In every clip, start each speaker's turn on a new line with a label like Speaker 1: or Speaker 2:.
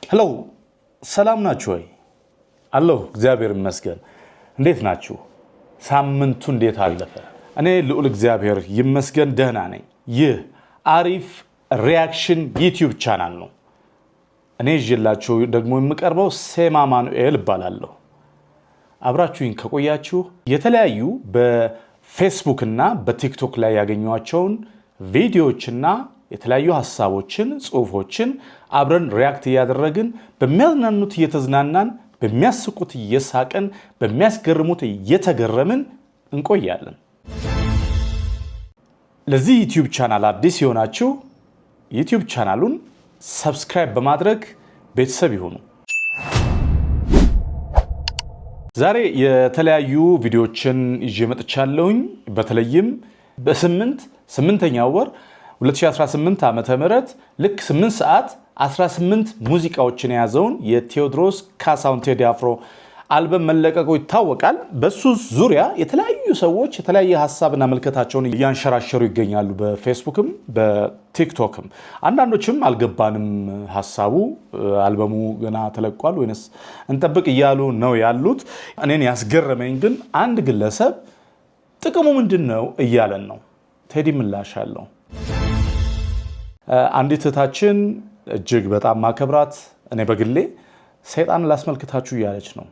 Speaker 1: ሄሎ ሰላም ናችሁ ወይ? አለሁ እግዚአብሔር ይመስገን። እንዴት ናችሁ? ሳምንቱ እንዴት አለፈ? እኔ ልዑል እግዚአብሔር ይመስገን ደህና ነኝ። ይህ አሪፍ ሪአክሽን ዩቲዩብ ቻናል ነው። እኔ ይዤላችሁ ደግሞ የምቀርበው ሴማ ማኑኤል እባላለሁ። አብራችሁኝ ከቆያችሁ የተለያዩ በፌስቡክ እና በቲክቶክ ላይ ያገኟቸውን ቪዲዮዎችና የተለያዩ ሐሳቦችን ጽሁፎችን አብረን ሪአክት ያደረግን በሚያዝናኑት እየተዝናናን በሚያስቁት እየሳቀን በሚያስገርሙት እየተገረምን እንቆያለን። ለዚህ ዩቲዩብ ቻናል አዲስ የሆናችሁ ዩቲዩብ ቻናሉን ሰብስክራይብ በማድረግ ቤተሰብ ይሁኑ። ዛሬ የተለያዩ ቪዲዮዎችን ይዤ መጥቻለሁኝ። በተለይም በ8ኛው ወር 2018 ዓመተ ምህረት ልክ 8 ሰዓት 18 ሙዚቃዎችን የያዘውን የቴዎድሮስ ካሳሁን ቴዲ አፍሮ አልበም መለቀቁ ይታወቃል። በሱ ዙሪያ የተለያዩ ሰዎች የተለያየ ሐሳብና መልከታቸውን እያንሸራሸሩ ይገኛሉ። በፌስቡክም በቲክቶክም አንዳንዶችም አልገባንም ሐሳቡ አልበሙ ገና ተለቋል ወይስ እንጠብቅ እያሉ ነው ያሉት። እኔን ያስገረመኝ ግን አንድ ግለሰብ ጥቅሙ ምንድነው እያለን ነው። ቴዲ ምላሽ አለው። አንዲት እህታችን እጅግ በጣም ማከብራት እኔ በግሌ ሰይጣን ላስመልክታችሁ እያለች ነው።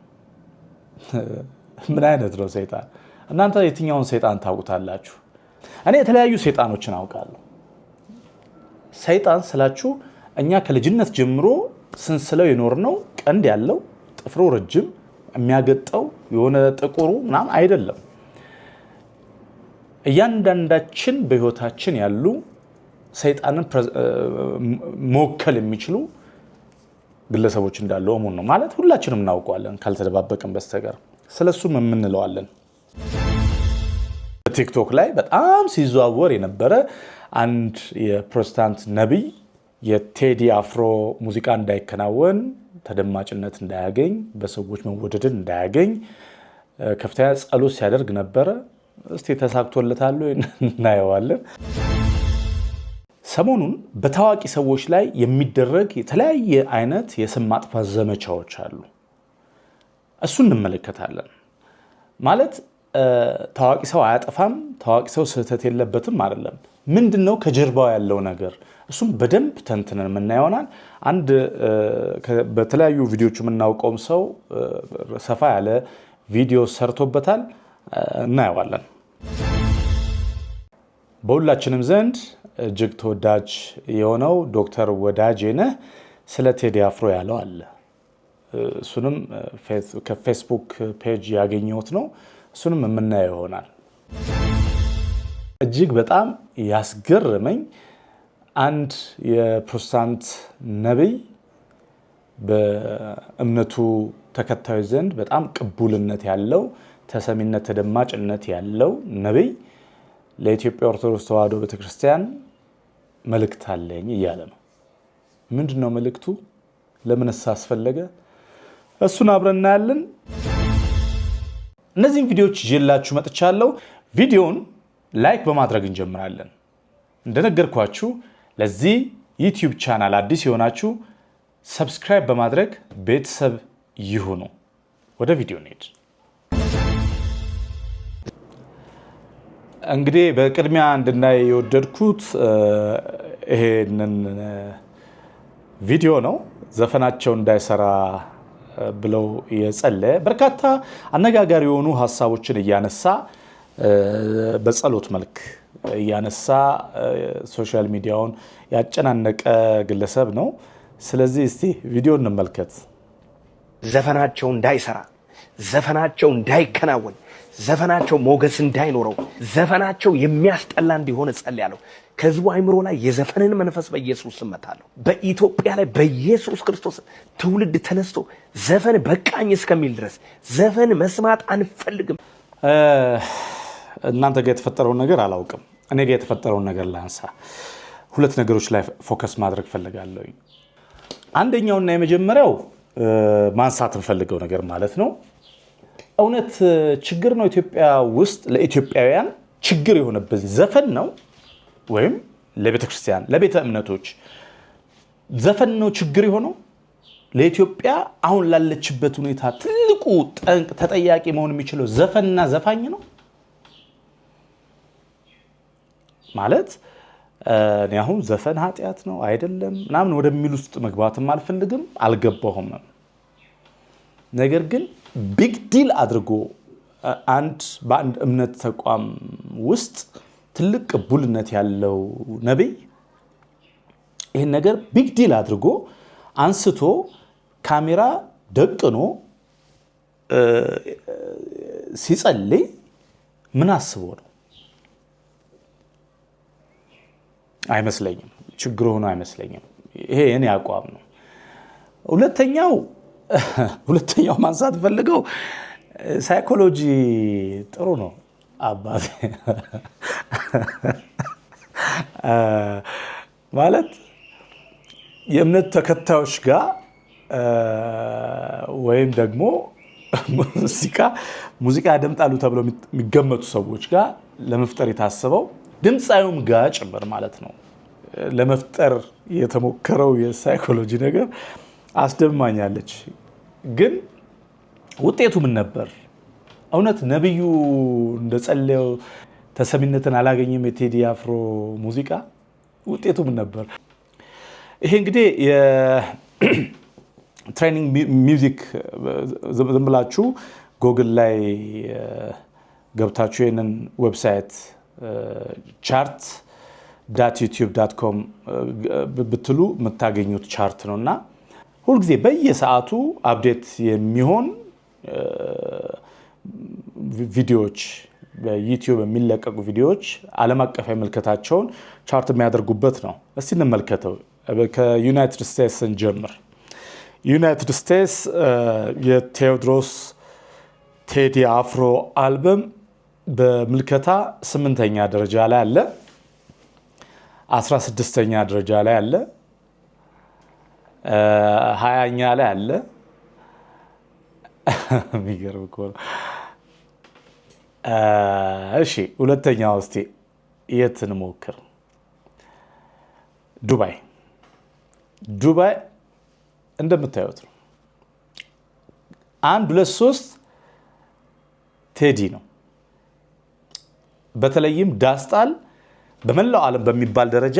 Speaker 1: ምን አይነት ነው ሰይጣን? እናንተ የትኛውን ሰይጣን ታውቁታላችሁ? እኔ የተለያዩ ሰይጣኖችን አውቃለሁ። ሰይጣን ስላችሁ እኛ ከልጅነት ጀምሮ ስንስለው የኖርነው ቀንድ ያለው ጥፍሩ ረጅም የሚያገጠው የሆነ ጥቁሩ ምናምን አይደለም። እያንዳንዳችን በህይወታችን ያሉ ሰይጣንን መወከል የሚችሉ ግለሰቦች እንዳሉ እሙን ነው ማለት ሁላችንም እናውቀዋለን ካልተደባበቀን በስተቀር ስለሱም የምንለዋለን። በቲክቶክ ላይ በጣም ሲዘዋወር የነበረ አንድ የፕሮቴስታንት ነቢይ የቴዲ አፍሮ ሙዚቃ እንዳይከናወን፣ ተደማጭነት እንዳያገኝ፣ በሰዎች መወደድን እንዳያገኝ ከፍተኛ ጸሎት ሲያደርግ ነበረ። እስቲ ተሳክቶለታል እናየዋለን። ሰሞኑን በታዋቂ ሰዎች ላይ የሚደረግ የተለያየ አይነት የስም ማጥፋት ዘመቻዎች አሉ። እሱን እንመለከታለን። ማለት ታዋቂ ሰው አያጠፋም፣ ታዋቂ ሰው ስህተት የለበትም አይደለም። ምንድነው ከጀርባው ያለው ነገር? እሱም በደንብ ተንትነን የምናየውናል። አንድ በተለያዩ ቪዲዮዎች የምናውቀውም ሰው ሰፋ ያለ ቪዲዮ ሰርቶበታል፣ እናየዋለን። በሁላችንም ዘንድ እጅግ ተወዳጅ የሆነው ዶክተር ወዳጄነህ ስለ ቴዲ አፍሮ ያለው አለ። እሱንም ከፌስቡክ ፔጅ ያገኘሁት ነው። እሱንም የምናየው ይሆናል። እጅግ በጣም ያስገረመኝ አንድ የፕሮቴስታንት ነቢይ በእምነቱ ተከታዮች ዘንድ በጣም ቅቡልነት ያለው ተሰሚነት፣ ተደማጭነት ያለው ነቢይ ለኢትዮጵያ ኦርቶዶክስ ተዋሕዶ ቤተክርስቲያን መልእክት አለኝ እያለ ነው። ምንድነው መልእክቱ? ለምንስ አስፈለገ? እሱን አብረን እናያለን። እነዚህን ቪዲዮዎች ይዤላችሁ መጥቻለሁ። ቪዲዮውን ላይክ በማድረግ እንጀምራለን። እንደነገርኳችሁ ለዚህ ዩቲዩብ ቻናል አዲስ የሆናችሁ ሰብስክራይብ በማድረግ ቤተሰብ ይሁኑ። ወደ ቪዲዮ እንሂድ። እንግዲህ በቅድሚያ እንድናይ የወደድኩት ይሄንን ቪዲዮ ነው። ዘፈናቸው እንዳይሰራ ብለው የጸለየ በርካታ አነጋጋሪ የሆኑ ሐሳቦችን እያነሳ በጸሎት መልክ እያነሳ ሶሻል ሚዲያውን ያጨናነቀ ግለሰብ ነው። ስለዚህ እስቲ ቪዲዮ እንመልከት።
Speaker 2: ዘፈናቸው እንዳይሰራ፣ ዘፈናቸው እንዳይከናወን፣ ዘፈናቸው ሞገስ እንዳይኖረው፣ ዘፈናቸው የሚያስጠላ እንዲሆን ጸልያለሁ። ከህዝቡ አይምሮ ላይ የዘፈንን መንፈስ በኢየሱስ ስም መታለሁ። በኢትዮጵያ ላይ በኢየሱስ ክርስቶስ ትውልድ ተነስቶ ዘፈን በቃኝ እስከሚል ድረስ ዘፈን መስማት አንፈልግም።
Speaker 1: እናንተ ጋር የተፈጠረውን ነገር አላውቅም። እኔ ጋር የተፈጠረውን ነገር ላንሳ። ሁለት ነገሮች ላይ ፎከስ ማድረግ ፈልጋለሁ። አንደኛውና የመጀመሪያው ማንሳት እንፈልገው ነገር ማለት ነው እውነት ችግር ነው ኢትዮጵያ ውስጥ ለኢትዮጵያውያን ችግር የሆነበት ዘፈን ነው ወይም ለቤተ ክርስቲያን ለቤተ እምነቶች ዘፈን ነው ችግር የሆነው ለኢትዮጵያ አሁን ላለችበት ሁኔታ ትልቁ ጠንቅ ተጠያቂ መሆን የሚችለው ዘፈንና ዘፋኝ ነው ማለት እኔ አሁን ዘፈን ኃጢያት ነው አይደለም ምናምን ወደሚል ውስጥ መግባትም አልፈልግም አልገባሁም ነገር ግን ቢግ ዲል አድርጎ በአንድ እምነት ተቋም ውስጥ ትልቅ ቅቡልነት ያለው ነብይ ይሄን ነገር ቢግ ዲል አድርጎ አንስቶ ካሜራ ደቅኖ ሲጸልይ ምን አስቦ ነው አይመስለኝም ችግሩ ሆኖ አይመስለኝም ይሄ የኔ አቋም ነው ሁለተኛው ማንሳት ፈልገው ሳይኮሎጂ ጥሩ ነው አባቴ ማለት የእምነት ተከታዮች ጋር ወይም ደግሞ ሙዚቃ ያደምጣሉ ተብለው የሚገመቱ ሰዎች ጋር ለመፍጠር የታሰበው ድምፃዩም ጋር ጭምር ማለት ነው ለመፍጠር የተሞከረው የሳይኮሎጂ ነገር አስደማኛለች ግን ውጤቱ ምን ነበር እውነት ነብዩ እንደጸለየው ተሰሚነትን አላገኘም የቴዲ አፍሮ ሙዚቃ ውጤቱ ምን ነበር ይሄ እንግዲህ የትሬኒንግ ሚውዚክ ዝም ብላችሁ ጎግል ላይ ገብታችሁ የነን ዌብሳይት chart.youtube.com ብትሉ የምታገኙት ቻርት ነውና ሁሉ ጊዜ በየሰዓቱ አፕዴት የሚሆን ቪዲዮዎች በዩቲዩብ የሚለቀቁ ቪዲዮዎች ዓለም አቀፋዊ መልከታቸውን ቻርት የሚያደርጉበት ነው እስቲ እንመልከተው ከዩናይትድ ስቴትስ እንጀምር ዩናይትድ ስቴትስ የቴዎድሮስ ቴዲ አፍሮ አልበም በምልከታ 8ኛ ደረጃ ላይ አለ 16ኛ ደረጃ ላይ አለ 20ኛ ላይ አለ የሚገርም እኮ ነው እሺ ሁለተኛው እስቲ የት እንሞክር ዱባይ እንደምታዩት ነው 1 2 3 ቴዲ ነው በተለይም ዳስጣል በመላው ዓለም በሚባል ደረጃ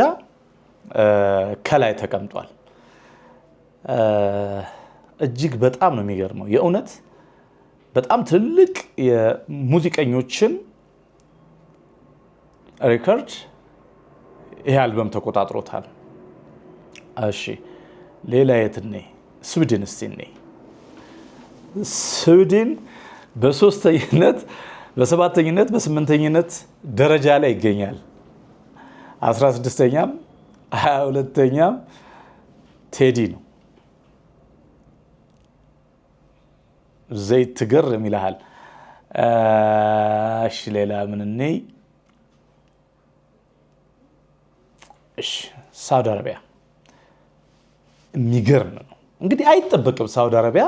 Speaker 1: ከላይ ተቀምጧል እጅግ በጣም ነው የሚገርመው የእውነት በጣም ትልቅ የሙዚቀኞችን ሪከርድ ይሄ አልበም ተቆጣጥሮታል እሺ ሌላ የትኔ ስዊድን እስቲኔ ስዊድን በ3ኛነት በ7ኛነት በ8ኛነት ደረጃ ላይ ይገኛል 16ኛም 22ኛም ቴዲ ነው ዘይት ትገርም ይላል እሺ ሌላ ምን ነይ እሺ ሳውዲ አረቢያ የሚገርም ነው እንግዲህ አይተበቅም ሳውዲ አረቢያ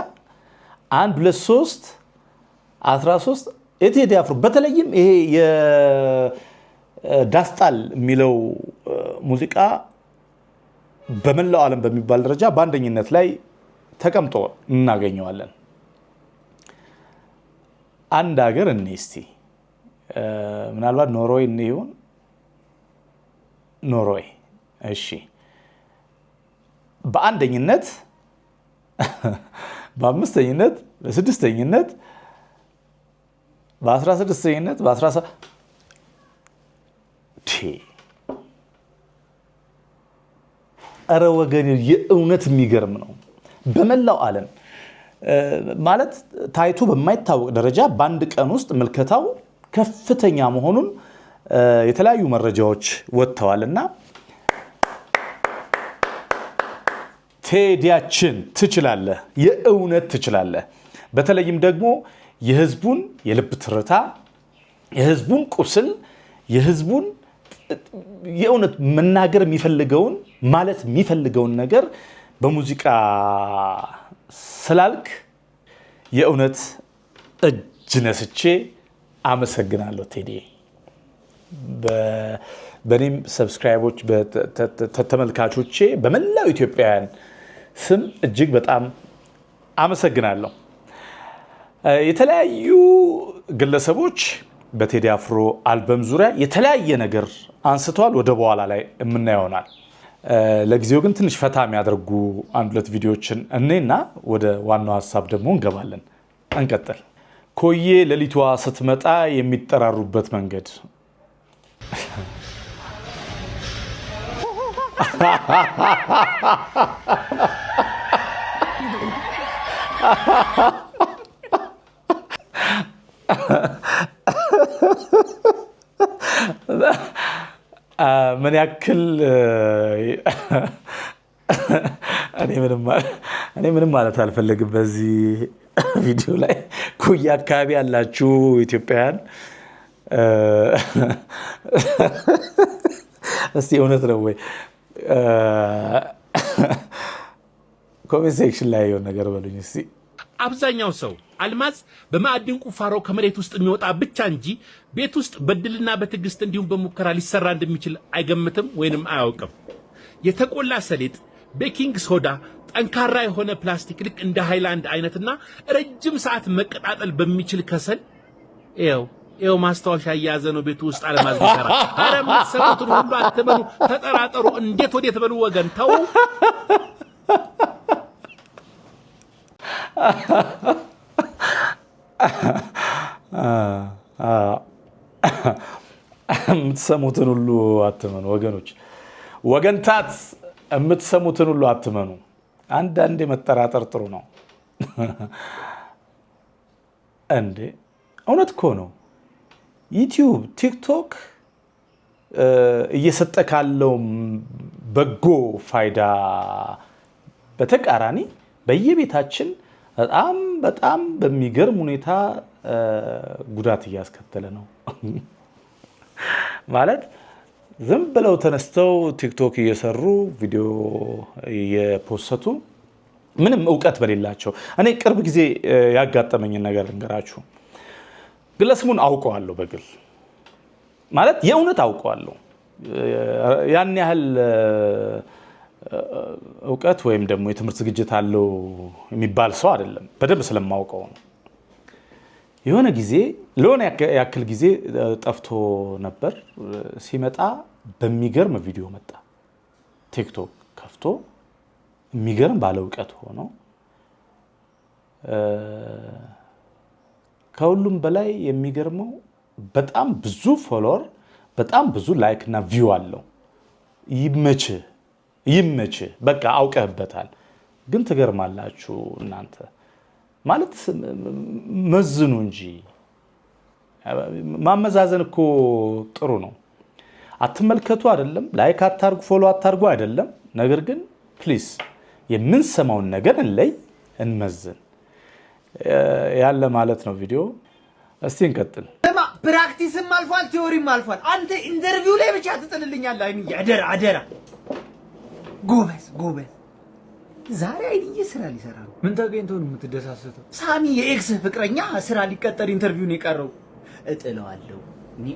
Speaker 1: 1 2 3 13 የቴዲ አፍሮ በተለይም ይሄ የዳስጣል የሚለው ሙዚቃ በመላው ዓለም በሚባል ደረጃ በአንደኝነት ላይ ተቀምጦ እናገኘዋለን አንድ ሀገር እስቲ ምናልባት ኖርዌይ ይሁን ኖርዌይ እሺ በአንደኝነት በአምስተኝነት በስድስተኝነት በ16ኛነት በ17 አረ ወገን የእውነት የሚገርም ነው በመላው ዓለም ማለት ታይቶ በማይታወቅ ደረጃ በአንድ ቀን ውስጥ ምልከታው ከፍተኛ መሆኑን የተለያዩ መረጃዎች ወጥተዋልና ቴዲያችን ትችላለህ የእውነት ትችላለህ በተለይም ደግሞ የህዝቡን የልብ ትርታ የህዝቡን ቁስል የህዝቡን የእውነት መናገር የሚፈልገውን ማለት የሚፈልገውን ነገር በሙዚቃ ስላልክ የእውነት እጅ ነስቼ አመሰግናለሁ ቴዲ በኔም ሰብስክራይቦች ተመልካቾቼ በመላው ኢትዮጵያውያን ስም እጅግ በጣም አመሰግናለሁ። የተለያዩ ግለሰቦች በቴዲ አፍሮ አልበም ዙሪያ የተለያየ ነገር አንስተዋል። ወደ በኋላ ላይ የምናየውናል። ለጊዜው ግን ትንሽ ፈታ የሚያደርጉ አንድ ሁለት ቪዲዮዎችን እኔና ወደ ዋናው ሀሳብ ደግሞ እንገባለን። እንቀጥል። ኮዬ ሌሊቷ ስትመጣ የሚጠራሩበት መንገድ ምን ያክል እኔ ምንም ማለት አልፈልግም። በዚህ ቪዲዮ ላይ ኮዬ አካባቢ ያላችሁ ኢትዮጵያውያን እስቲ እውነት ነው ወይ ኮሜንት ሴክሽን ላይ የሆነ ነገር በሉኝ እስቲ።
Speaker 3: አብዛኛው ሰው አልማዝ በማዕድን ቁፋሮ ከመሬት ውስጥ የሚወጣ ብቻ እንጂ ቤት ውስጥ በድልና በትዕግስት እንዲሁም በሙከራ ሊሰራ እንደሚችል አይገምትም ወይንም አያውቅም። የተቆላ ሰሊጥ፣ ቤኪንግ ሶዳ፣ ጠንካራ የሆነ ፕላስቲክ ልክ እንደ ሃይላንድ አይነትና ረጅም ሰዓት መቀጣጠል በሚችል ከሰል ይኸው ማስታወሻ እያያዘ ነው ቤቱ ውስጥ አልማዝ ቢሰራ። ኧረ የምትሰሩትን ሁሉ አትመኑ፣ ተጠራጠሩ። እንዴት ወዴት በሉ ወገን ተው።
Speaker 1: የምትሰሙትን ሁሉ አትመኑ ወገኖች፣ ወገንታት የምትሰሙትን ሁሉ አትመኑ። አንዳንዴ መጠራጠር ጥሩ ነው። እንዴ እውነት እኮ ነው። ዩቲዩብ፣ ቲክቶክ እየሰጠ ካለው በጎ ፋይዳ በተቃራኒ በየቤታችን በጣም በሚገርም ሁኔታ ጉዳት እያስከተለ ነው። ማለት ዝም ብለው ተነስተው ቲክቶክ እየሰሩ ቪዲዮ እየፖሰቱ ምንም እውቀት በሌላቸው። እኔ ቅርብ ጊዜ ያጋጠመኝን ነገር ልንገራችሁ። ግለሰቡን አውቀዋለሁ በግል ማለት የእውነት አውቀዋለሁ። ያን ያህል እውቀት ወይም ደግሞ የትምህርት ዝግጅት አለው የሚባል ሰው አይደለም። በደንብ ስለማውቀው ነው። የሆነ ጊዜ ለሆነ ያክል ጊዜ ጠፍቶ ነበር። ሲመጣ በሚገርም ቪዲዮ መጣ። ቲክቶክ ከፍቶ የሚገርም ባለ እውቀት ሆኖ ከሁሉም በላይ የሚገርመው በጣም ብዙ ፎሎወር፣ በጣም ብዙ ላይክ እና ቪው አለው። ይመችህ በቃ አውቀህበታል። ግን ትገርማላችሁ እናንተ ማለት መዝኑ እንጂ ማመዛዘን እኮ ጥሩ ነው። አትመልከቱ አይደለም፣ ላይክ አታርጉ፣ ፎሎ አታርጉ አይደለም። ነገር ግን ፕሊዝ የምንሰማውን ነገር እንለይ፣ እንመዝን ያለ ማለት ነው ቪዲዮ። እስቲ እንቀጥል።
Speaker 4: ፕራክቲስም አልፏል፣ ቲዮሪም አልፏል። አንተ ኢንተርቪው ላይ ብቻ ትጥልልኛለህ። አይንዬ አደራ ጎበዝ። ዛሬ አይንዬ ስራ ሊሰራ ነው። ምን ተገኝቶ ነው የምትደሳሰተው? ሳሚ የኤክስ ፍቅረኛ ስራ ሊቀጠር ኢንተርቪውን የቀረው። እጥለዋለሁ እኔ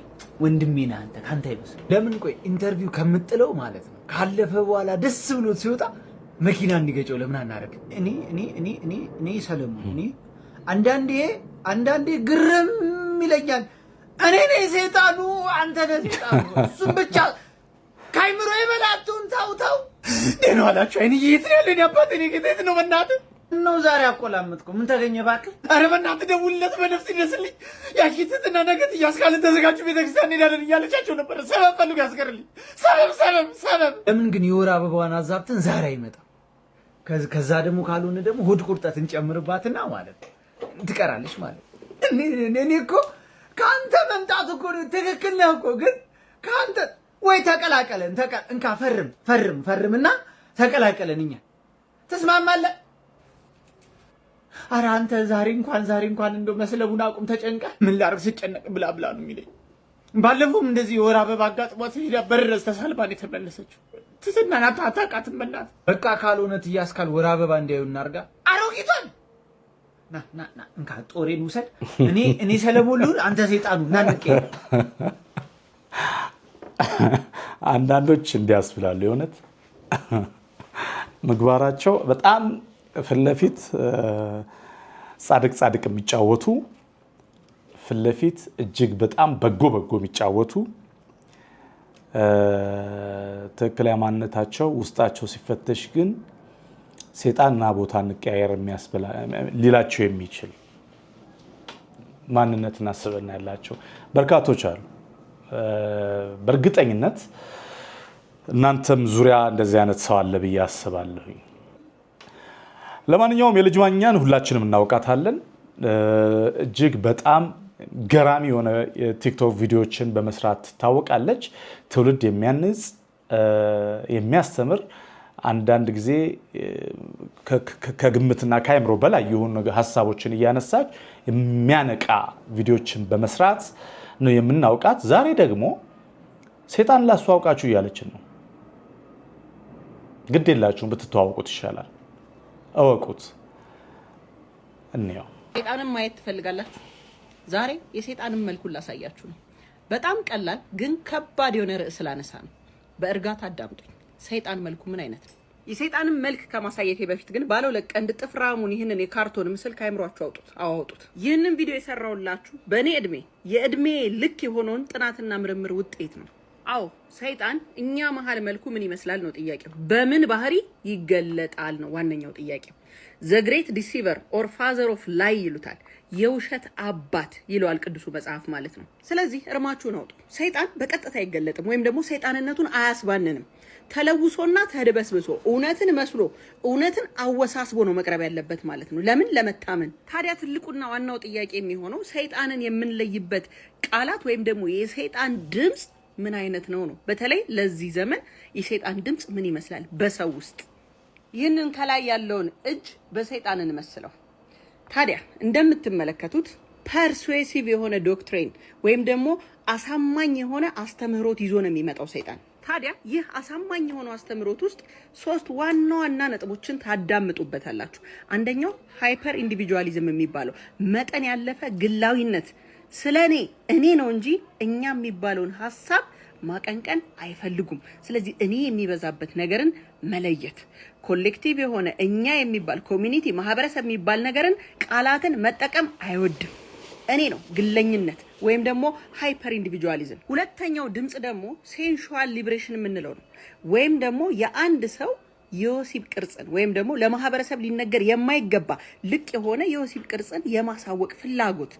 Speaker 4: ወንድሜ ነህ አንተ፣ ካንተ አይበስም። ለምን ቆይ ኢንተርቪው ከምጥለው ማለት ነው ካለፈ በኋላ ደስ ብሎት ሲወጣ መኪና እንዲገጨው ለምን አናረግ? እኔ ሰለሞን እኔ አንዳንዴ ግርም ይለኛል። እኔ ነኝ ሰይጣኑ፣ አንተ ነህ ሰይጣኑ። እሱም ብቻ ካይምሮ ይበላቱን። ታው ደህና ዋላችሁ። አይንዬ የት ነው ያለኝ? አባቴ እኔ የት ነው በእናትህ ነው ዛሬ አቆላመጥኩ። ምን ተገኘ እባክህ? ኧረ በእናትህ ደውልለት፣ በነፍስ ይደስልኝ። ያኪትና ነገት እያስካልን ተዘጋጁ፣ ቤተክርስቲያን እንሄዳለን እያለቻቸው ነበር። ሰበብ ፈልጉ ያስቀርልኝ። ሰበብ። ለምን ግን የወር አበባዋን አዛብተን ዛሬ አይመጣም? ከዛ ደግሞ ካልሆነ ደግሞ ሆድ ቁርጠት እንጨምርባትና ማለት ትቀራለች ማለት። እኔ እኮ ከአንተ መምጣት እኮ ትክክል ነህ እኮ። ግን ከአንተ ወይ ተቀላቀለን፣ እንካ ፈርምና ተቀላቀለን። እኛ ተስማማለህ? ኧረ አንተ ዛሬ እንኳን እንደው መስለቡን አቁም። ተጨንቃ ምን ላድርግ ስጨነቅ ብላ ነው የሚለኝ። ባለፈውም እንደዚህ የወር አበባ አጋጥሟት ሄዳ በረዝ ተሳልባን የተመለሰችው። ትዝናና አታውቃትም በእናትህ። በቃ ካልሆነ ትያስካል ወር አበባ እንዲያዩ እናርጋ። አሮጊቷን ና እንካ ጦሬን ውሰድ። እኔ ሰለሞን ልሁን፣ አንተ ሰይጣኑ ናንቄ።
Speaker 1: አንዳንዶች እንዲያስብላሉ የእውነት ምግባራቸው በጣም ፍለፊት ጻድቅ የሚጫወቱ ፍለፊት እጅግ በጣም በጎ የሚጫወቱ ትክክለኛ ማንነታቸው ውስጣቸው ሲፈተሽ ግን ሰይጣንና ቦታ እንቀያየር የሚያስበላ ሊላቸው የሚችል ማንነትና ስብዕና ያላቸው በርካቶች አሉ። በእርግጠኝነት እናንተም ዙሪያ እንደዚህ አይነት ሰው አለ ብዬ አስባለሁ። ለማንኛውም የልጅ ማኛን ሁላችንም እናውቃታለን። እጅግ በጣም ገራሚ የሆነ የቲክቶክ ቪዲዮዎችን በመስራት ትታወቃለች። ትውልድ የሚያንጽ የሚያስተምር አንዳንድ ጊዜ ከግምትና ከአእምሮ በላይ የሆኑ ሀሳቦችን እያነሳች የሚያነቃ ቪዲዮዎችን በመስራት ነው የምናውቃት። ዛሬ ደግሞ ሰይጣን ላስተዋውቃችሁ እያለችን ነው። ግድ የላችሁም ብትተዋወቁት ይሻላል። እወቁት። እንየው።
Speaker 5: ሰይጣንን ማየት ትፈልጋላችሁ? ዛሬ የሰይጣንን መልኩን ላሳያችሁ ነው። በጣም ቀላል ግን ከባድ የሆነ ርዕስ ላነሳ ነው። በእርጋታ አዳምጡኝ። ሰይጣን መልኩ ምን አይነት ነው? የሰይጣንን መልክ ከማሳየቴ በፊት ግን ባለው ለቀንድ ጥፍራሙን ይህንን የካርቶን ምስል ከአይምሯችሁ አውጡት። ይህንን ቪዲዮ የሰራውላችሁ በእኔ የእድሜ ልክ የሆነውን ጥናትና ምርምር ውጤት ነው። አዎ ሰይጣን እኛ መሀል መልኩ ምን ይመስላል ነው ጥያቄው። በምን ባህሪ ይገለጣል ነው ዋነኛው ጥያቄው። ዘ ግሬት ዲሲቨር ኦር ፋዘር ኦፍ ላይ ይሉታል። የውሸት አባት ይለዋል ቅዱሱ መጽሐፍ ማለት ነው። ስለዚህ እርማችሁን አውጡ። ሰይጣን በቀጥታ አይገለጥም ወይም ደግሞ ሰይጣንነቱን አያስባንንም። ተለውሶና ተድበስብሶ እውነትን መስሎ እውነትን አወሳስቦ ነው መቅረብ ያለበት ማለት ነው። ለምን? ለመታመን። ታዲያ ትልቁና ዋናው ጥያቄ የሚሆነው ሰይጣንን የምንለይበት ቃላት ወይም ደግሞ የሰይጣን ድምጽ ምን አይነት ነው? በተለይ ለዚህ ዘመን የሰይጣን ድምጽ ምን ይመስላል በሰው ውስጥ? ይህንን ከላይ ያለውን እጅ በሰይጣን እንመስለው። ታዲያ እንደምትመለከቱት ፐርሱዌሲቭ የሆነ ዶክትሪን ወይም ደግሞ አሳማኝ የሆነ አስተምህሮት ይዞ ነው የሚመጣው ሰይጣን። ታዲያ ይህ አሳማኝ የሆነው አስተምህሮት ውስጥ 3 ዋና ዋና ነጥቦችን ታዳምጡበታላችሁ። አንደኛው ሃይፐር ኢንዲቪጁዋሊዝም የሚባለው መጠን ያለፈ ግላዊነት፣ ስለኔ እኔ ነው እንጂ እኛ የሚባለውን ሐሳብ ማቀንቀን አይፈልጉም። ስለዚህ እኔ የሚበዛበት ነገርን መለየት፣ ኮሌክቲቭ የሆነ እኛ የሚባል ኮሚኒቲ ማህበረሰብ የሚባል ነገርን ቃላትን መጠቀም አይወድም። እኔ ነው ግለኝነት ወይም ደግሞ ሃይፐር ኢንዲቪጁዋሊዝም። ሁለተኛው ድምጽ ደግሞ ሴንሹዋል ሊብሬሽን የምንለው ነው። ወይም ደግሞ የአንድ ሰው የወሲብ ቅርጽን ወይም ደግሞ ለማህበረሰብ ሊነገር የማይገባ ልቅ የሆነ የወሲብ ቅርጽን የማሳወቅ ፍላጎት፣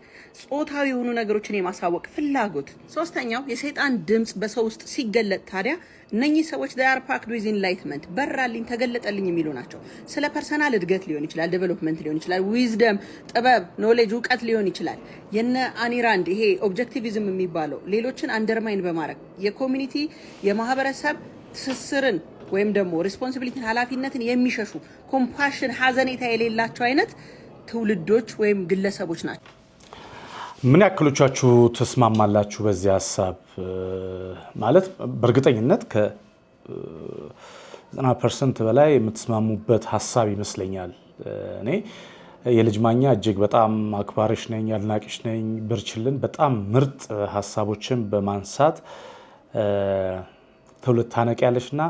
Speaker 5: ጾታዊ የሆኑ ነገሮችን የማሳወቅ ፍላጎት። ሶስተኛው የሰይጣን ድምጽ በሰው ውስጥ ሲገለጥ ታዲያ እነኚህ ሰዎች they are packed with enlightenment በራልኝ ተገለጠልኝ የሚሉ ናቸው። ስለ ፐርሰናል እድገት ሊሆን ይችላል፣ ዴቨሎፕመንት ሊሆን ይችላል፣ ዊዝደም ጥበብ፣ ኖሌጅ እውቀት ሊሆን ይችላል። የነ አኒራንድ ይሄ ኦብጀክቲቪዝም የሚባለው ሌሎችን አንደርማይን በማድረግ የኮሚኒቲ የማህበረሰብ ትስስርን ወይም ደግሞ ሪስፖንሲቢሊቲን ኃላፊነትን የሚሸሹ ኮምፓሽን ሀዘኔታ የሌላቸው አይነት ትውልዶች ወይም ግለሰቦች ናቸው።
Speaker 1: ምን ያክሎቻችሁ ተስማማላችሁ በዚህ ሐሳብ? ማለት በእርግጠኝነት ከ90% በላይ የምትስማሙበት ሐሳብ ይመስለኛል። እኔ የልጅ ማኛ እጅግ በጣም አክባሪሽ ነኝ፣ አድናቂሽ ነኝ። በርችልን። በጣም ምርጥ ሐሳቦችን በማንሳት ትውልድ ታነቂያለሽና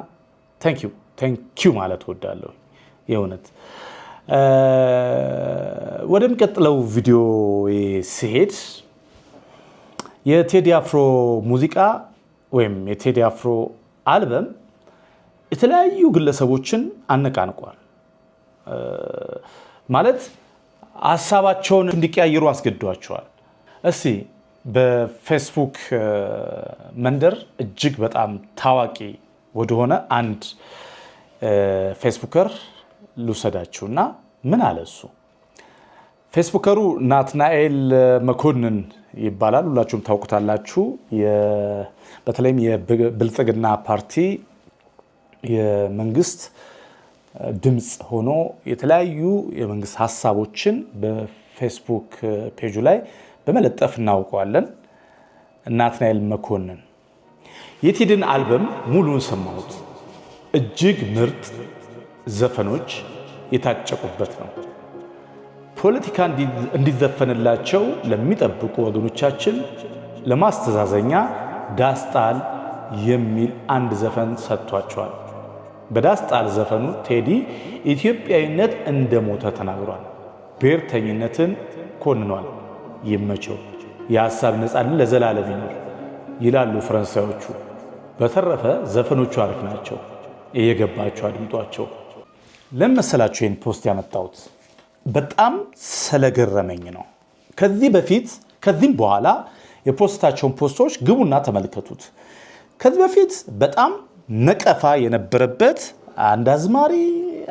Speaker 1: ቴንኪዩ ማለት እወዳለሁ። የእውነት ወደሚቀጥለው ቪዲዮ ሲሄድ የቴዲ አፍሮ ሙዚቃ ወይም የቴዲ አፍሮ አልበም የተለያዩ ግለሰቦችን አነቃንቋል። ማለት ሀሳባቸውን እንዲቀያየሩ አስገድዷቸዋል። እስቲ በፌስቡክ መንደር እጅግ በጣም ታዋቂ ወደሆነ አንድ ፌስቡከር ልውሰዳችሁና ምን አለ እሱ። ፌስቡከሩ ናትናኤል መኮንን ይባላል። ሁላችሁም ታውቁታላችሁ። በተለይም የብልጽግና ፓርቲ የመንግስት ድምፅ ሆኖ የተለያዩ የመንግስት ሀሳቦችን በፌስቡክ ፔጁ ላይ በመለጠፍ እናውቀዋለን። ናትናኤል መኮንን የቴዲን አልበም ሙሉን ሰማሁት። እጅግ ምርጥ ዘፈኖች የታጨቁበት ነው። ፖለቲካ እንዲዘፈንላቸው ለሚጠብቁ ወገኖቻችን ለማስተዛዘኛ ዳስጣል የሚል አንድ ዘፈን ሰጥቷቸዋል። በዳስ ጣል ዘፈኑ ቴዲ ኢትዮጵያዊነት እንደሞተ ተናግሯል። ብሔርተኝነትን ኮንኗል። ይመቸው፣ የሀሳብ ነፃነት ለዘላለም ይኖር ይላሉ ፈረንሳዮቹ። በተረፈ ዘፈኖቹ አሪፍ ናቸው፣ እየገባቸው አድምጧቸው። ለመሰላችሁ ይህን ፖስት ያመጣሁት በጣም ስለገረመኝ ነው። ከዚህ በፊት ከዚህም በኋላ የፖስታቸውን ፖስቶች ግቡና ተመልከቱት። ከዚህ በፊት በጣም ነቀፋ የነበረበት አንድ አዝማሪ፣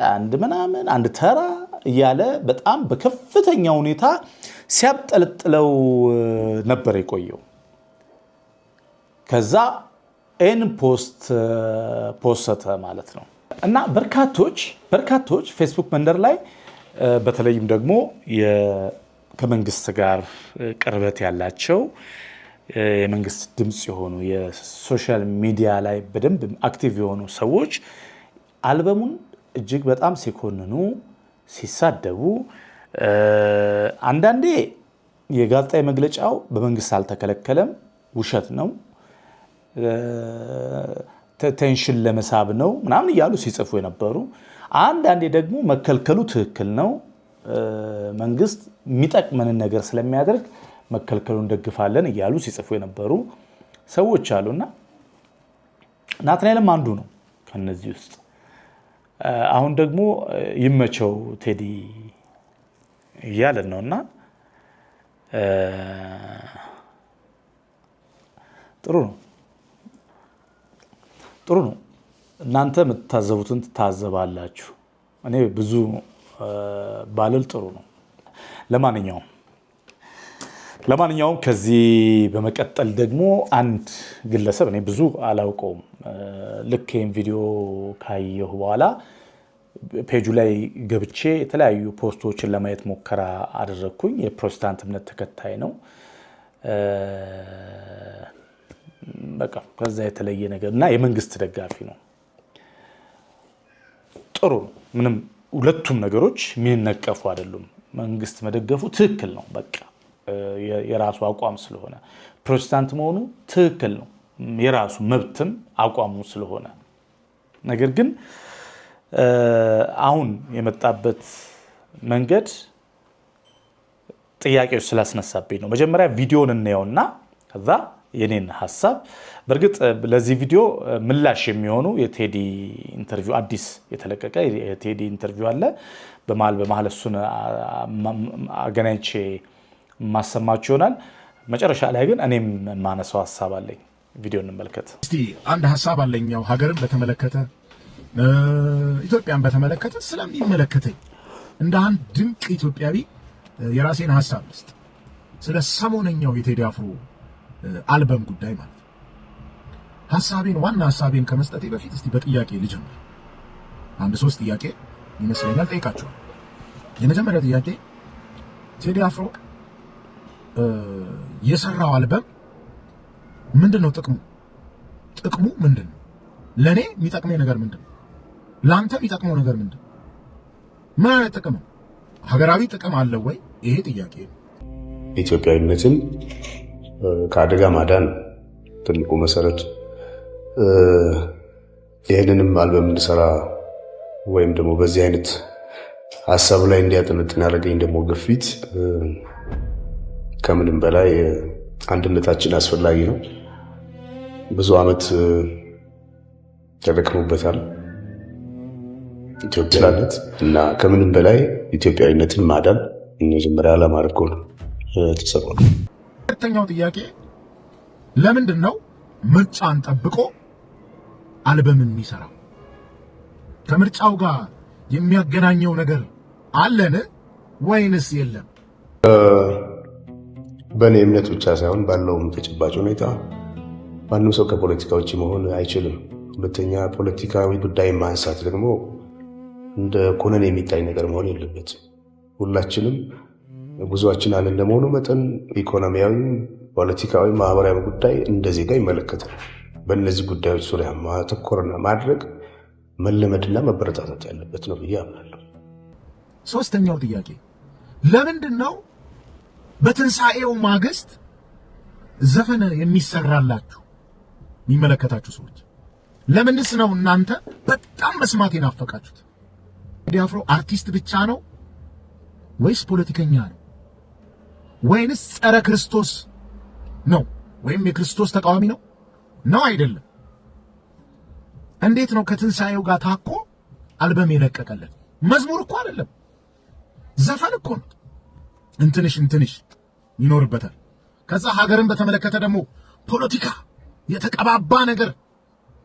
Speaker 1: አንድ ምናምን፣ አንድ ተራ እያለ በጣም በከፍተኛ ሁኔታ ሲያብጠለጥለው ነበር የቆየው። ከዛ ኤን ፖስተ ማለት ነው። እና በርካቶች ፌስቡክ መንደር ላይ በተለይም ደግሞ ከመንግስት ጋር ቅርበት ያላቸው የመንግስት ድምፅ የሆኑ የሶሻል ሚዲያ ላይ በደንብ አክቲቭ የሆኑ ሰዎች አልበሙን እጅግ በጣም ሲኮንኑ፣ ሲሳደቡ፣ አንዳንዴ የጋዜጣዊ መግለጫው በመንግስት አልተከለከለም፣ ውሸት ነው፣ ቴንሽን ለመሳብ ነው ምናምን እያሉ ሲጽፉ የነበሩ፣ አንዳንዴ ደግሞ መከልከሉ ትክክል ነው፣ መንግስት የሚጠቅመንን ነገር ስለሚያደርግ መከልከሉን እንደግፋለን እያሉ ሲጽፉ የነበሩ ሰዎች አሉና ናትናኤልም አንዱ ነው ከነዚህ ውስጥ። አሁን ደግሞ ይመቸው ቴዲ እያለን ነውና ጥሩ ነው። እናንተ የምትታዘቡትን ትታዘባላችሁ። እኔ ብዙ ባልል ጥሩ ነው። ለማንኛውም ከዚህ በመቀጠል ደግሞ አንድ ግለሰብ እኔ ብዙ አላውቀውም፣ ልክ ይህን ቪዲዮ ካየሁ በኋላ ፔጁ ላይ ገብቼ የተለያዩ ፖስቶችን ለማየት ሙከራ አደረግኩኝ። የፕሮቴስታንት እምነት ተከታይ ነው። በቃ ከዛ የተለየ ነገር እና የመንግስት ደጋፊ ነው። ጥሩ ነው። ምንም ሁለቱም ነገሮች የሚነቀፉ አይደሉም። መንግስት መደገፉ ትክክል ነው። በቃ የራሱ አቋም ስለሆነ ፕሮቴስታንት መሆኑ ትክክል ነው፣ የራሱ መብትም አቋሙ ስለሆነ። ነገር ግን አሁን የመጣበት መንገድ ጥያቄዎች ስላስነሳብኝ ነው። መጀመሪያ ቪዲዮን እናየውና ከዛ የኔን ሀሳብ። በእርግጥ ለዚህ ቪዲዮ ምላሽ የሚሆኑ የቴዲ ኢንተርቪው አዲስ የተለቀቀ የቴዲ ኢንተርቪው አለ። በመሀል እሱን አገናኝቼ ማሰማችሁ ይሆናል። መጨረሻ ላይ ግን እኔም ማነሳው ሀሳብ አለኝ። ቪዲዮ እንመልከት
Speaker 6: እስቲ። አንድ ሀሳብ አለኝ፣ ያው ሀገርን በተመለከተ ኢትዮጵያን በተመለከተ ስለሚመለከተኝ እንደ አንድ ድንቅ ኢትዮጵያዊ የራሴን ሀሳብ ልስጥ። ስለ ሰሞነኛው የቴዲ አፍሮ አልበም ጉዳይ ማለት ዋና ሀሳቤን ከመስጠቴ በፊት እስቲ በጥያቄ ልጀምር። አንድ 3 ጥያቄ ይመስለኛል ጠይቃችኋል። የመጀመሪያ ጥያቄ ቴዲ አፍሮ የሰራው አልበም ምንድነው ጥቅሙ ምንድነው? ለኔ የሚጠቅመኝ ነገር ምንድነው? ላንተ የሚጠቅመው ነገር ምንድነው? ምን አይነት ጥቅም? ሀገራዊ ጥቅም አለው ወይ? ይሄ ጥያቄ ነው።
Speaker 7: ኢትዮጵያዊነትን ከአደጋ ማዳን ትልቁ መሰረት። ይህንንም አልበም እንድሰራ ወይም ደግሞ በዚህ አይነት ሀሳብ ላይ እንዲያጠነጥን ያደረገኝ ደግሞ ግፊት ከምንም በላይ አንድነታችን አስፈላጊ ነው። ብዙ ዓመት ተደክሞበታል ኢትዮጵያዊነት እና ከምንም በላይ ኢትዮጵያዊነትን ማዳን መጀመሪያ ዓላማ አድርጎ ነው ተሰራው።
Speaker 6: ሁለተኛው ጥያቄ ለምንድን ነው ምርጫን ጠብቆ አልበም የሚሰራው? ከምርጫው ጋር የሚያገናኘው ነገር አለን ወይንስ የለም?
Speaker 7: በእኔ እምነት ብቻ ሳይሆን ባለውም ተጨባጭ ሁኔታ ማንም ሰው ከፖለቲካ ውጭ መሆን አይችልም። ሁለተኛ ፖለቲካዊ ጉዳይ ማንሳት ደግሞ እንደ ኮነን የሚታይ ነገር መሆን የለበትም። ሁላችንም ጉዟችን አንድ እንደመሆኑ መጠን ኢኮኖሚያዊ፣ ፖለቲካዊ፣ ማህበራዊ ጉዳይ እንደ ዜጋ ይመለከታል። በእነዚህ ጉዳዮች ዙሪያ ማተኮርና ማድረግ መለመድና መበረታታት ያለበት ነው ብዬ አምናለሁ።
Speaker 6: ሶስተኛው ጥያቄ ለምንድን ነው በትንሣኤው ማግስት ዘፈን የሚሰራላችሁ የሚመለከታችሁ ሰዎች? ለምንስ ነው እናንተ በጣም መስማት የናፈቃችሁት? ቴዲ አፍሮ አርቲስት ብቻ ነው ወይስ ፖለቲከኛ ነው? ወይንስ ጸረ ክርስቶስ ነው? ወይም የክርስቶስ ተቃዋሚ ነው? ነው አይደለም? እንዴት ነው ከትንሳኤው ጋር ታኮ አልበም የለቀቀለት? መዝሙር እኮ አይደለም፣ ዘፈን እኮ ነው። እንትንሽ ይኖርበታል። ከዛ ሀገርን በተመለከተ ደግሞ ፖለቲካ የተቀባባ ነገር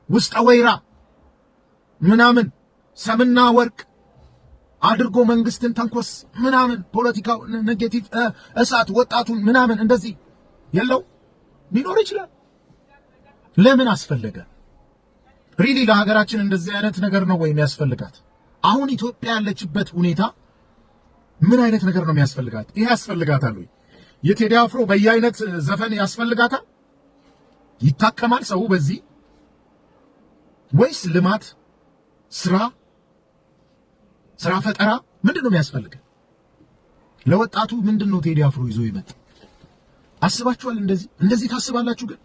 Speaker 6: ውስጠ ወይራ ምናምን ሰምና ወርቅ አድርጎ መንግስትን ተንኮስ ምናምን ፖለቲካው ኔጌቲቭ እሳት ወጣቱን ምናምን እንደዚህ የለው ሊኖር ይችላል። ለምን አስፈለገ? ሪሊ ለሀገራችን እንደዚህ አይነት ነገር ነው ወይ የሚያስፈልጋት? አሁን ኢትዮጵያ ያለችበት ሁኔታ ምን አይነት ነገር ነው የሚያስፈልጋት? ይሄ ያስፈልጋታል ወይ? የቴዲ አፍሮ በየአይነት ዘፈን ያስፈልጋታል? ይታከማል ሰው በዚህ? ወይስ ልማት፣ ስራ ፈጠራ ምንድን ነው የሚያስፈልገው? ለወጣቱ ምንድን ነው ቴዲ አፍሮ ይዞ ይመጣ? አስባችኋል? እንደዚህ ታስባላችሁ? ግን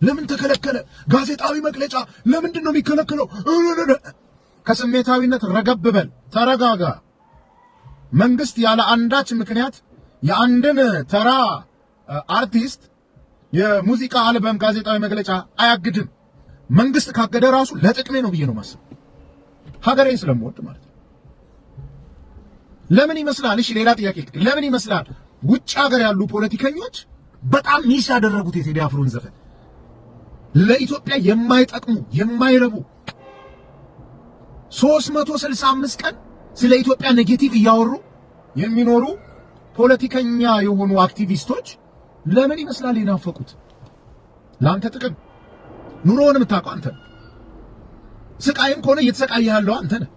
Speaker 6: ለምን ተከለከለ? ጋዜጣዊ መግለጫ ለምንድን ነው የሚከለከለው? ከስሜታዊነት ረገብ በል፣ ተረጋጋ። መንግስት ያለ አንዳች ምክንያት የአንድን ተራ አርቲስት የሙዚቃ አልበም ጋዜጣዊ መግለጫ አያግድም። መንግስት ካገደ ራሱ ለጥቅሜ ነው ብዬ ነው ማስብ፣ ሀገሬን ስለምወድ ማለት ነው። ለምን ይመስላል? እሺ ሌላ ጥያቄ፣ ለምን ይመስላል ውጭ ሀገር ያሉ ፖለቲከኞች በጣም ሚስ ያደረጉት የቴዲ አፍሮን ዘፈን ለኢትዮጵያ የማይጠቅሙ የማይረቡ 365 ቀን ስለ ኢትዮጵያ ኔጌቲቭ እያወሩ የሚኖሩ ፖለቲከኛ የሆኑ አክቲቪስቶች ለምን ይመስላል የናፈቁት? ለአንተ ጥቅም ኑሮውን የምታውቀው አንተ ነህ። ስቃይም ከሆነ እየተሰቃየ ያለው አንተ ነህ።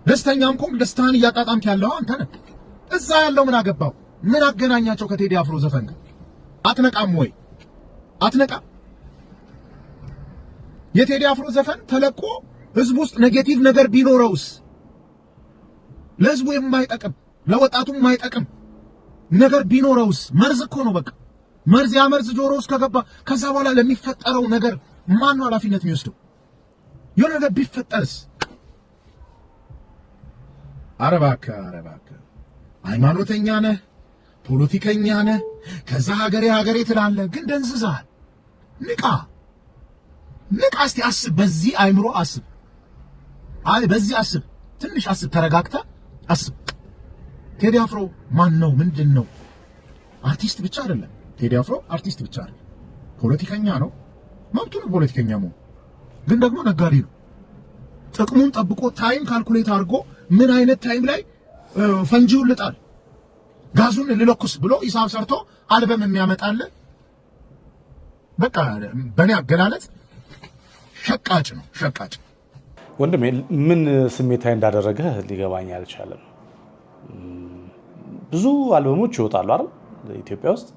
Speaker 6: ደስተኛም ከሆነ ደስታን እያጣጣምክ ያለው አንተ ነህ። እዛ ያለው ምን አገባው? ምን አገናኛቸው ከቴዲ አፍሮ ዘፈን ጋር? አትነቃም ወይ? አትነቃም? የቴዲ አፍሮ ዘፈን ተለቆ ህዝብ ውስጥ ኔጌቲቭ ነገር ቢኖረውስ? ለህዝቡ የማይጠቅም ለወጣቱ የማይጠቅም ነገር ቢኖረውስ? መርዝ እኮ ነው በቃ መርዝ። ያ መርዝ ጆሮ ውስጥ ከገባ ከዛ በኋላ ለሚፈጠረው ነገር ማን ነው ኃላፊነት የሚወስደው? የሆነ ነገር ቢፈጠርስ? ኧረ እባክህ ሃይማኖተኛ ነህ፣ ፖለቲከኛ ነህ፣ ከዛ ሀገሬ ትላለህ፣ ግን ደንዝዘሃል። ንቃ እስቲ አስብ፣ በዚህ አይምሮ አስብ። በዚህ አስብ፣ ትንሽ አስብ፣ ተረጋግተህ አስብ። ቴዲ አፍሮ ማን ነው? ምንድን ነው? አርቲስት ብቻ አይደለም። ቴዲ አፍሮ አርቲስት ብቻ አይደለም፣ ፖለቲከኛ ነው። መብቱ ነው ፖለቲከኛ መሆን፣ ግን ደግሞ ነጋዴ ነው። ጥቅሙን ጠብቆ ታይም ካልኩሌት አድርጎ ምን አይነት ታይም ላይ ፈንጂውን ልጣል፣ ጋዙን ልለኩስ ብሎ ሂሳብ ሰርቶ አልበም የሚያመጣል። በቃ በእኔ አገላለጽ ሸቃጭ ነው።
Speaker 1: ወንድሜ ምን ስሜታዊ እንዳደረገ ሊገባኝ አልቻለም። ብዙ አልበሞች ይወጣሉ አይደል? ኢትዮጵያ ውስጥ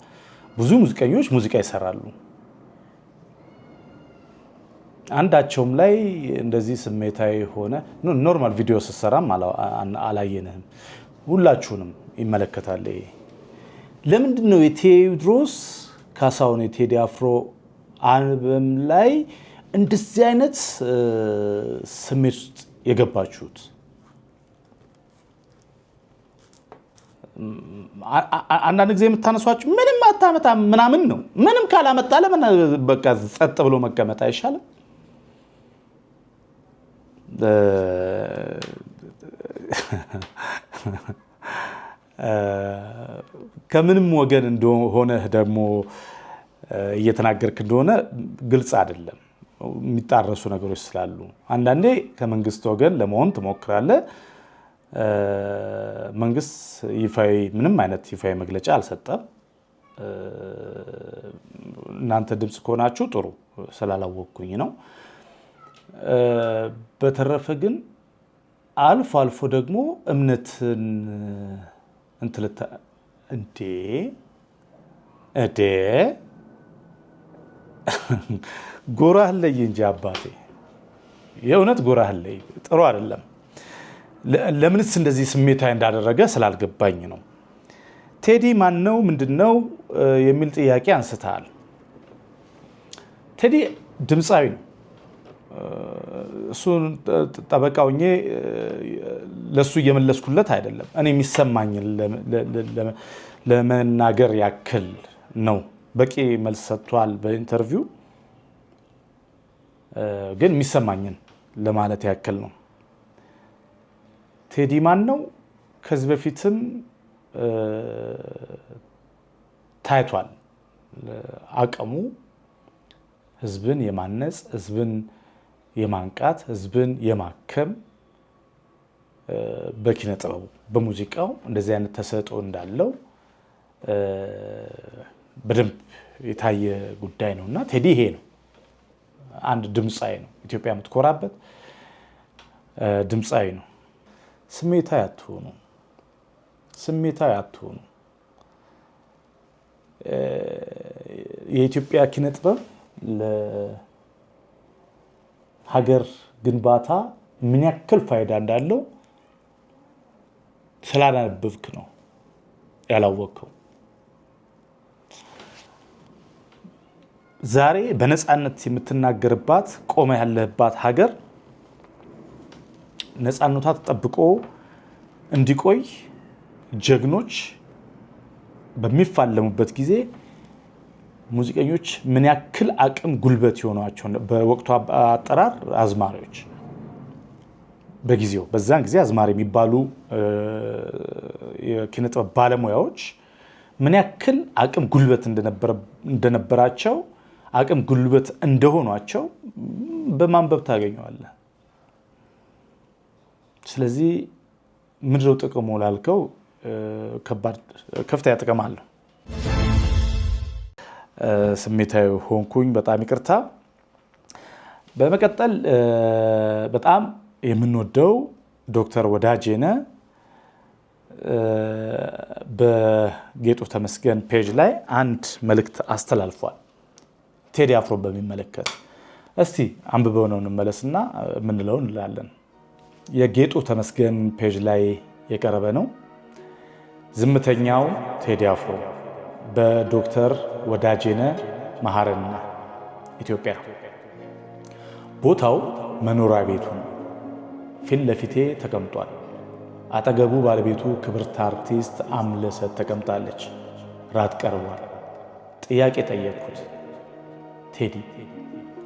Speaker 1: ብዙ ሙዚቀኞች ሙዚቃ ይሰራሉ። አንዳቸውም ላይ እንደዚህ ስሜታዊ ሆነ ኖርማል ቪዲዮ ስትሰራም አላየንህም። ሁላችሁንም ይመለከታል። ለምንድን ነው የቴዎድሮስ ካሳሁን የቴዲ አፍሮ አልበም ላይ እንደዚህ አይነት ስሜት ውስጥ የገባችሁት? አንዳንድ ጊዜ የምታነሷችሁ ምንም አታመጣ ምናምን ነው። ምንም ካላመጣ ለምን በቃ ጸጥ ብሎ መቀመጥ አይሻልም? ከምንም ወገን እንደሆነ ደግሞ እየተናገርክ እንደሆነ ግልጽ አይደለም። የሚጣረሱ ነገሮች ስላሉ አንዳንዴ ከመንግስት ወገን ለመሆን ትሞክራለህ። መንግስት ምንም አይነት ይፋዊ መግለጫ አልሰጠም። እናንተ ድምፅ ከሆናችሁ ጥሩ፣ ስላላወቅኩኝ ነው። በተረፈ ግን አልፎ አልፎ ደግሞ እምነትን እንትልታ እንዴ ጎራህ ለይ እንጂ አባቴ፣ የእውነት ጎራህ ለይ። ጥሩ አይደለም። ለምንስ እንደዚህ ስሜታዊ እንዳደረገ ስላልገባኝ ነው። ቴዲ ማን ነው ምንድነው የሚል ጥያቄ አንስተሃል። ቴዲ ድምፃዊ ነው። እሱን ጠበቃውኜ ለሱ እየመለስኩለት አይደለም። እኔ የሚሰማኝ ለመናገር ያክል ነው። በቂ መልስ ሰጥቷል በኢንተርቪው፣ ግን የሚሰማኝን ለማለት ያክል ነው። ቴዲ ማን ነው? ከዚህ በፊትም ታይቷል አቅሙ ህዝብን የማነጽ፣ ህዝብን የማንቃት፣ ህዝብን የማከም በኪነ ጥበቡ በሙዚቃው እንደዚህ አይነት ተሰጥኦ እንዳለው በደንብ የታየ ጉዳይ ነውና ቴዲ ይሄ ነው። አንድ ድምፃዊ ነው፣ ኢትዮጵያ የምትኮራበት ድምፃዊ ነው። ስሜታዊ አትሆኑ፣ ስሜታዊ አትሆኑ። የኢትዮጵያ ኪነ ጥበብ ለሀገር ግንባታ ምን ያክል ፋይዳ እንዳለው ስላላነበብክ ነው ያላወቅከው። ዛሬ በነፃነት የምትናገርባት ቆመ ያለህባት ሀገር ነፃነቷ ተጠብቆ እንዲቆይ ጀግኖች በሚፋለሙበት ጊዜ ሙዚቀኞች ምን ያክል አቅም ጉልበት የሆኗቸው በወቅቱ አጠራር አዝማሪዎች፣ በጊዜው በዛን ጊዜ አዝማሪ የሚባሉ የኪነ ጥበብ ባለሙያዎች ምን ያክል አቅም ጉልበት እንደነበራቸው አቅም ጉልበት እንደሆኗቸው በማንበብ ታገኘዋለህ። ስለዚህ ምንድነው ጥቅሙ ላልከው ከፍተኛ ጥቅም አለው። ስሜታዊ ሆንኩኝ፣ በጣም ይቅርታ። በመቀጠል በጣም የምንወደው ዶክተር ወዳጄነህ በጌጡ ተመስገን ፔጅ ላይ አንድ መልእክት አስተላልፏል። ቴዲ አፍሮ በሚመለከት እስቲ አንብበው ነው እንመለስና የምንለው እንላለን። የጌጡ ተመስገን ፔጅ ላይ የቀረበ ነው። ዝምተኛው ቴዲ አፍሮ በዶክተር ወዳጄነህ መሐረና ኢትዮጵያ። ቦታው መኖሪያ ቤቱ ነው። ፊት ለፊቴ ተቀምጧል። አጠገቡ ባለቤቱ ክብርት አርቲስት አምለሰት ተቀምጣለች። ራት ቀርቧል። ጥያቄ ጠየቅኩት። ቴዲ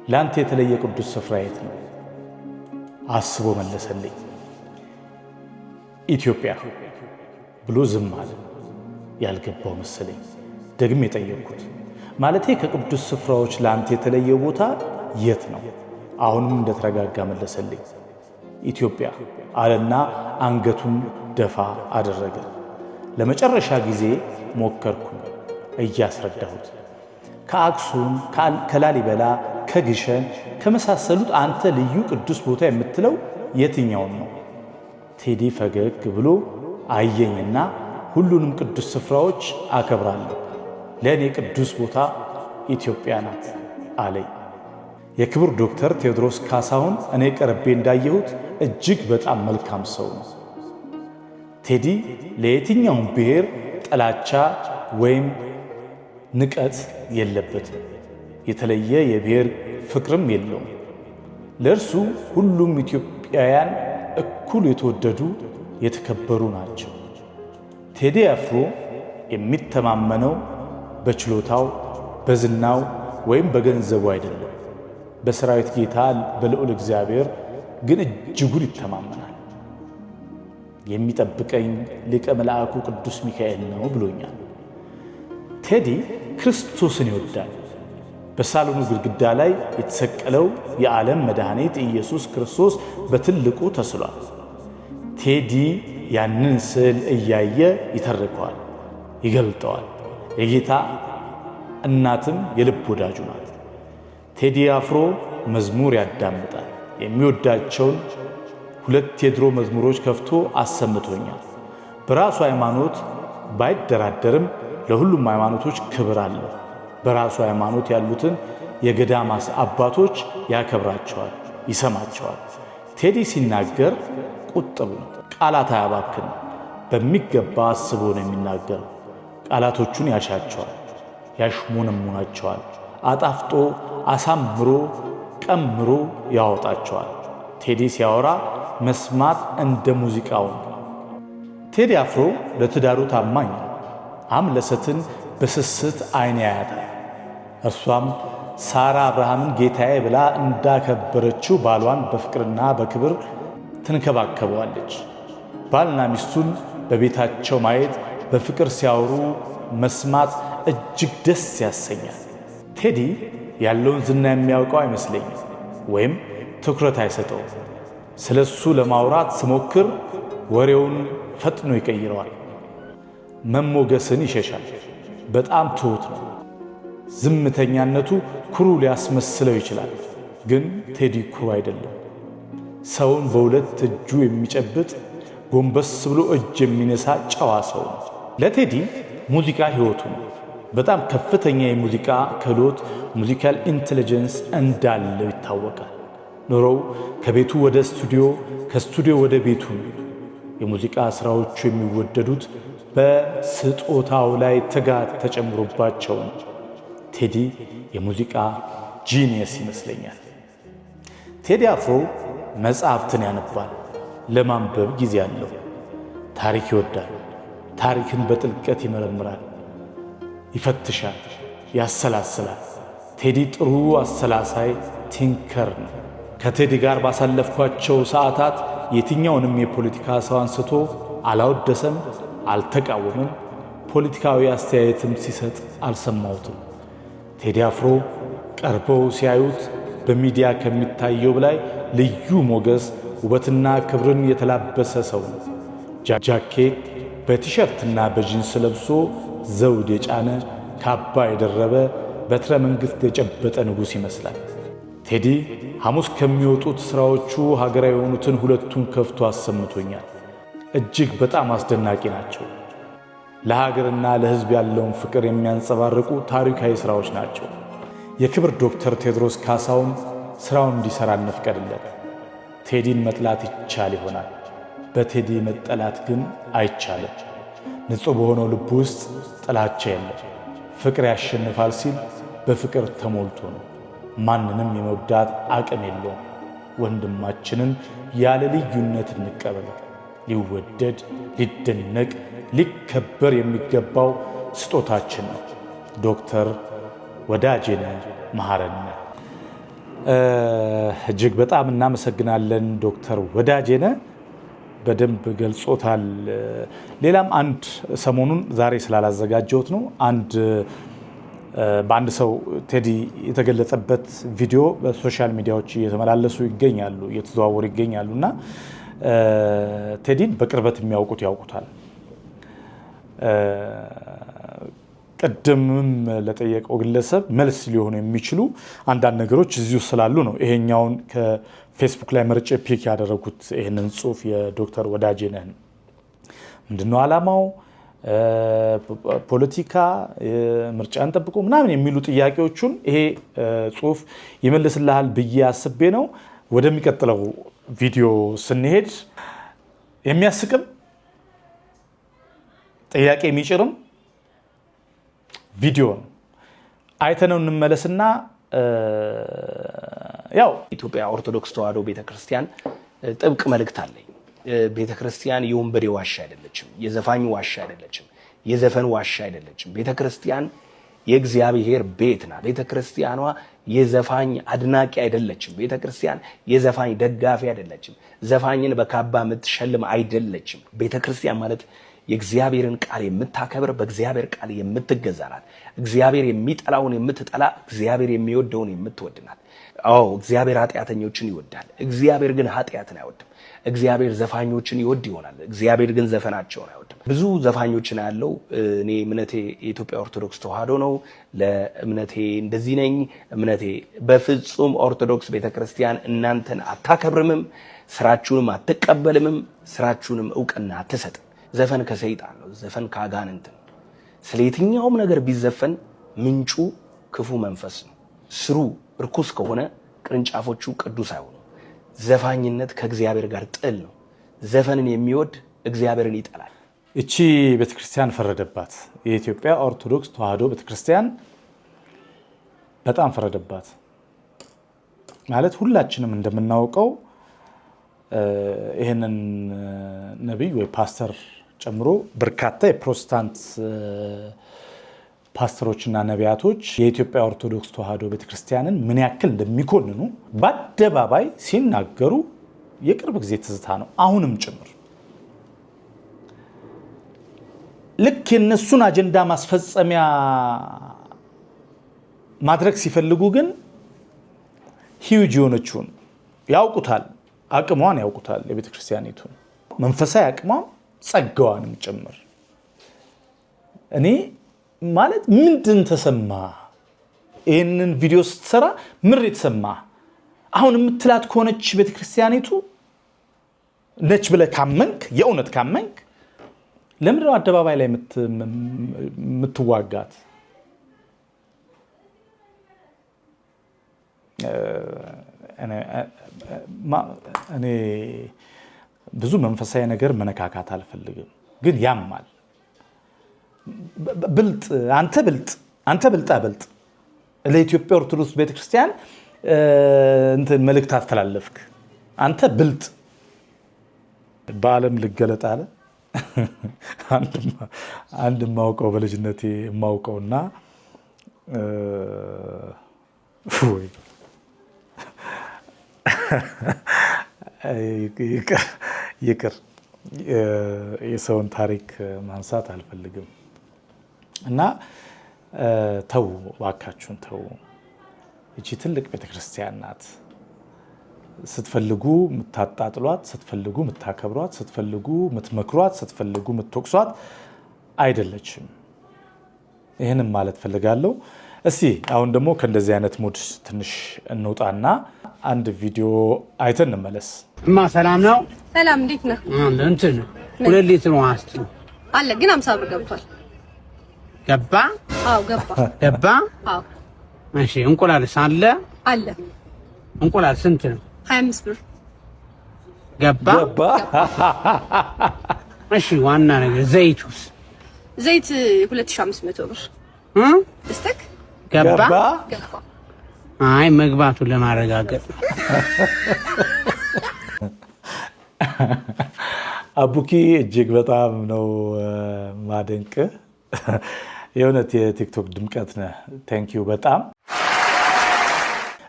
Speaker 1: ለአንተ የተለየ ቅዱስ ስፍራ የት ነው? አስቦ መለሰልኝ። ኢትዮጵያ ብሎ ዝም አለ። ያልገባው መሰለኝ። ደግሜ የጠየቅኩት ማለቴ ከቅዱስ ስፍራዎች ለአንተ የተለየው ቦታ የት ነው? አሁንም እንደተረጋጋ መለሰልኝ። ኢትዮጵያ አለና አንገቱን ደፋ አደረገ። ለመጨረሻ ጊዜ ሞከርኩ እያስረዳሁት። ከአክሱም፣ ከላሊበላ፣ ከግሸን ከመሳሰሉት አንተ ልዩ ቅዱስ ቦታ የምትለው የትኛውን ነው? ቴዲ ፈገግ ብሎ አየኝና ሁሉንም ቅዱስ ስፍራዎች አከብራለሁ፣ ለእኔ ቅዱስ ቦታ ኢትዮጵያ ናት አለኝ። የክቡር ዶክተር ቴዎድሮስ ካሳሁን እኔ ቀርቤ እንዳየሁት እጅግ በጣም መልካም ሰው ነው። ቴዲ ለየትኛውም ብሔር ጥላቻ ወይም ንቀት የለበትም። የተለየ የብሔር ፍቅርም የለውም። ለእርሱ ሁሉም ኢትዮጵያውያን እኩል የተወደዱ የተከበሩ ናቸው። ቴዲ አፍሮ የሚተማመነው በችሎታው በዝናው ወይም በገንዘቡ አይደለም። በሰራዊት ጌታ በልዑል እግዚአብሔር ግን እጅጉን ይተማመናል። የሚጠብቀኝ ሊቀ መልአኩ ቅዱስ ሚካኤል ነው ብሎኛል። ቴዲ ክርስቶስን ይወዳል። በሳሎኑ ግድግዳ ላይ የተሰቀለው የዓለም መድኃኒት ኢየሱስ ክርስቶስ በትልቁ ተስሏል። ቴዲ ያንን ስዕል እያየ ይተርከዋል፣ ይገልጠዋል። የጌታ እናትም የልብ ወዳጁ ናት። ቴዲ አፍሮ መዝሙር ያዳምጣል። የሚወዳቸውን 2 የድሮ መዝሙሮች ከፍቶ አሰምቶኛል። በራሱ ሃይማኖት ባይደራደርም ለሁሉም ሃይማኖቶች ክብር አለው። በራሱ ሃይማኖት ያሉትን የገዳማ አባቶች ያከብራቸዋል፣ ይሰማቸዋል። ቴዲ ሲናገር ቁጥብ ነው። ቃላት አያባክንም። በሚገባ አስቦ ነው የሚናገረው። ቃላቶቹን ያሻቸዋል፣ ያሽሞነሙናቸዋል። አጣፍጦ አሳምሮ ቀምሮ ያወጣቸዋል። ቴዲ ሲያወራ መስማት እንደ ሙዚቃው ነው። ቴዲ አፍሮ ለትዳሩ ታማኝ ነው። አምለሰትን በስስት አይን ያያታል። እርሷም ሳራ አብርሃምን ጌታዬ ብላ እንዳከበረችው ባሏን በፍቅርና በክብር ትንከባከበዋለች። ባልና ሚስቱን በቤታቸው ማየት፣ በፍቅር ሲያወሩ መስማት እጅግ ደስ ያሰኛል። ቴዲ ያለውን ዝና የሚያውቀው አይመስለኝም፣ ወይም ትኩረት አይሰጠውም። ስለሱ ለማውራት ስሞክር ወሬውን ፈጥኖ ይቀይረዋል። መሞገስን ይሸሻል። በጣም ትሁት ነው። ዝምተኛነቱ ኩሩ ሊያስመስለው ይችላል፣ ግን ቴዲ ኩሩ አይደለም። ሰውን በሁለት እጁ የሚጨብጥ ጎንበስ ብሎ እጅ የሚነሳ ጨዋ ሰው ነው። ለቴዲ ሙዚቃ ሕይወቱ ነው። በጣም ከፍተኛ የሙዚቃ ክህሎት ሙዚካል ኢንቴሊጀንስ እንዳለው ይታወቃል። ኑሮው ከቤቱ ወደ ስቱዲዮ፣ ከስቱዲዮ ወደ ቤቱ ነው። የሙዚቃ ስራዎቹ የሚወደዱት በስጦታው ላይ ትጋት ተጨምሮባቸው ነው። ቴዲ የሙዚቃ ጂኒየስ ይመስለኛል። ቴዲ አፍሮ መጽሐፍትን ያነባል። ለማንበብ ጊዜ አለው። ታሪክ ይወዳል። ታሪክን በጥልቀት ይመረምራል፣ ይፈትሻል፣ ያሰላስላል። ቴዲ ጥሩ አሰላሳይ ቲንከር ነው። ከቴዲ ጋር ባሳለፍኳቸው ሰዓታት የትኛውንም የፖለቲካ ሰው አንስቶ አላወደሰም፣ አልተቃወመም። ፖለቲካዊ አስተያየትም ሲሰጥ አልሰማሁትም። ቴዲ አፍሮ ቀርበው ሲያዩት በሚዲያ ከሚታየው በላይ ልዩ ሞገስ፣ ውበትና ክብርን የተላበሰ ሰው ነው። ጃኬት በቲሸርትና በጂንስ ለብሶ ዘውድ የጫነ ካባ የደረበ በትረ መንግሥት የጨበጠ ንጉሥ ይመስላል። ቴዲ ሐሙስ ከሚወጡት ሥራዎቹ ሀገራዊ የሆኑትን ሁለቱን ከፍቶ አሰምቶኛል። እጅግ በጣም አስደናቂ ናቸው። ለሀገርና ለሕዝብ ያለውን ፍቅር የሚያንጸባርቁ ታሪካዊ ሥራዎች ናቸው። የክብር ዶክተር ቴዎድሮስ ካሳሁን ሥራውን እንዲሠራ እንፍቀድለት። ቴዲን መጥላት ይቻል ይሆናል፣ በቴዲ መጠላት ግን አይቻልም። ንጹሕ በሆነው ልብ ውስጥ ጥላቻ የለም። ፍቅር ያሸንፋል ሲል በፍቅር ተሞልቶ ነው። ማንንም የመጉዳት አቅም የለውም። ወንድማችንን ያለ ልዩነት እንቀበል። ሊወደድ፣ ሊደነቅ፣ ሊከበር የሚገባው ስጦታችን ነው። ዶክተር ወዳጄነህ መሐረነ። እጅግ በጣም እናመሰግናለን ዶክተር ወዳጄነህ፣ በደንብ ገልጾታል። ሌላም አንድ ሰሞኑን ዛሬ ስላላዘጋጀሁት ነው በአንድ ሰው ቴዲ የተገለጸበት ቪዲዮ በሶሻል ሚዲያዎች እየተመላለሱ ይገኛሉ፣ እየተዘዋወሩ ይገኛሉ እና ቴዲን በቅርበት የሚያውቁት ያውቁታል። ቅድምም ለጠየቀው ግለሰብ መልስ ሊሆኑ የሚችሉ አንዳንድ ነገሮች እዚሁ ስላሉ ነው ይሄኛውን ከፌስቡክ ላይ መርጬ ፒክ ያደረጉት። ይህንን ጽሁፍ የዶክተር ወዳጄነህን ምንድነው ዓላማው፣ ፖለቲካ፣ ምርጫን ጠብቆ ምናምን የሚሉ ጥያቄዎቹን ይሄ ጽሁፍ ይመልስልሃል ብዬ አስቤ ነው። ወደሚቀጥለው ቪዲዮ ስንሄድ የሚያስቅም ጥያቄ የሚጭርም ቪዲዮ ነው። አይተነው እንመለስና ያው
Speaker 2: ኢትዮጵያ ኦርቶዶክስ ተዋሕዶ ቤተክርስቲያን ጥብቅ መልእክት አለኝ። ቤተክርስቲያን የወንበዴ ዋሻ አይደለችም፣ የዘፋኝ ዋሻ አይደለችም፣ የዘፈን ዋሻ አይደለችም። ቤተክርስቲያን የእግዚአብሔር ቤት ናት። ቤተክርስቲያኗ የዘፋኝ አድናቂ አይደለችም። ቤተክርስቲያን የዘፋኝ ደጋፊ አይደለችም። ዘፋኝን በካባ የምትሸልም አይደለችም። ቤተክርስቲያን ማለት የእግዚአብሔርን ቃል የምታከብር፣ በእግዚአብሔር ቃል የምትገዛ ናት። እግዚአብሔር የሚጠላውን የምትጠላ፣ እግዚአብሔር የሚወደውን የምትወድ ናት። አዎ እግዚአብሔር ኃጢአተኞችን ይወዳል። እግዚአብሔር ግን ኃጢአትን አይወድም። እግዚአብሔር ዘፋኞችን ይወድ ይሆናል፣ እግዚአብሔር ግን ዘፈናቸውን አይወድም። ብዙ ዘፋኞችን ያለው እኔ እምነቴ የኢትዮጵያ ኦርቶዶክስ ተዋሕዶ ነው፣ ለእምነቴ እንደዚህ ነኝ። እምነቴ በፍጹም ኦርቶዶክስ ቤተክርስቲያን እናንተን አታከብርምም፣ ስራችሁንም አትቀበልምም፣ ስራችሁንም እውቅና አትሰጥም። ዘፈን ከሰይጣን ነው፣ ዘፈን ከአጋንንት ነው። ስለ የትኛውም ነገር ቢዘፈን ምንጩ ክፉ መንፈስ ነው። ስሩ ርኩስ ከሆነ ቅርንጫፎቹ ቅዱስ አይሆኑም። ዘፋኝነት ከእግዚአብሔር ጋር ጥል ነው። ዘፈንን የሚወድ እግዚአብሔርን ይጠላል።
Speaker 1: እቺ ቤተክርስቲያን ፈረደባት። የኢትዮጵያ ኦርቶዶክስ ተዋሕዶ ቤተክርስቲያን በጣም ፈረደባት። ማለት ሁላችንም እንደምናውቀው ይሄንን ነብይ ወይ ፓስተር ጨምሮ በርካታ የፕሮቴስታንት ፓስተሮችና ነቢያቶች የኢትዮጵያ ኦርቶዶክስ ተዋሕዶ ቤተክርስቲያንን ምን ያክል እንደሚኮንኑ በአደባባይ ሲናገሩ የቅርብ ጊዜ ትዝታ ነው። አሁንም ጭምር ልክ የነሱን አጀንዳ ማስፈጸሚያ ማድረግ ሲፈልጉ ግን ሂውጅ የሆነችውን ያውቁታል፣ አቅሟን ያውቁታል፣ የቤተክርስቲያኒቱን መንፈሳዊ አቅሟን ጸጋዋንም ጭምር። እኔ ማለት ምንድን ተሰማ? ይህንን ቪዲዮ ስትሰራ ምር የተሰማ አሁን የምትላት ከሆነች ቤተክርስቲያኒቱ ነች ብለህ ካመንክ፣ የእውነት ካመንክ ለምንድነው አደባባይ ላይ የምትዋጋት? እኔ ብዙ መንፈሳዊ ነገር መነካካት አልፈልግም፣ ግን ያማል። አንተ ብልጥ ለኢትዮጵያ ኦርቶዶክስ ቤተክርስቲያን እንትን መልእክት አስተላለፍክ። አንተ ብልጥ በዓለም ልገለጥ አለ። አንድ የማውቀው በልጅነቴ የማውቀውና ይቅር የሰውን ታሪክ ማንሳት አልፈልግም እና ተው እባካችሁን ተው። እቺ ትልቅ ቤተክርስቲያን ናት። ስትፈልጉ የምታጣጥሏት፣ ስትፈልጉ የምታከብሯት፣ ስትፈልጉ የምትመክሯት፣ ስትፈልጉ የምትወቅሷት አይደለችም። ይህንም ማለት ፈልጋለሁ። እስቲ አሁን ደግሞ ከእንደዚህ አይነት ሙድ ትንሽ እንውጣና አንድ ቪዲዮ አይተን እንመለስ።
Speaker 8: እማ ሰላም ነው?
Speaker 9: ሰላም፣ እንዴት ነህ?
Speaker 8: እንትን 2 ሊትር ውሃ እስቲ
Speaker 9: አለ፣ ግን 50 ብር ገብቷል።
Speaker 8: ገባ?
Speaker 9: አዎ
Speaker 8: ገባ።
Speaker 9: አዎ።
Speaker 8: እሺ፣ እንቁላልስ አለ?
Speaker 9: አለ።
Speaker 8: እንቁላል ስንት ነው?
Speaker 9: 25 ብር
Speaker 8: ገባ። እሺ፣ ዋና ነገር ዘይቱስ?
Speaker 9: ዘይት 2500 ብር እስtek
Speaker 8: ገባ። አይ መግባቱን ለማረጋገጥ ነው።
Speaker 1: አቡኪ እጅግ በጣም ነው ማደንቅ። የእውነት የቲክቶክ ድምቀት ነህ። ቴንኪዩ በጣም።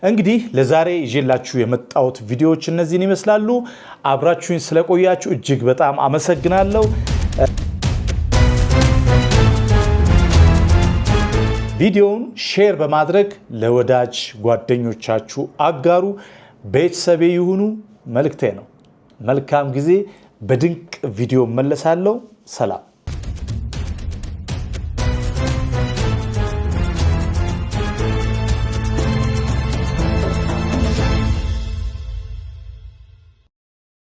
Speaker 1: እንግዲህ ለዛሬ ይዤላችሁ የመጣሁት ቪዲዮዎች እነዚህን ይመስላሉ። አብራችሁኝ ስለቆያችሁ እጅግ በጣም አመሰግናለሁ። ቪዲዮውን ሼር በማድረግ ለወዳጅ ጓደኞቻችሁ አጋሩ። ቤተሰቤ ይሁኑ መልእክቴ ነው። መልካም ጊዜ። በድንቅ ቪዲዮ መለሳለሁ። ሰላም።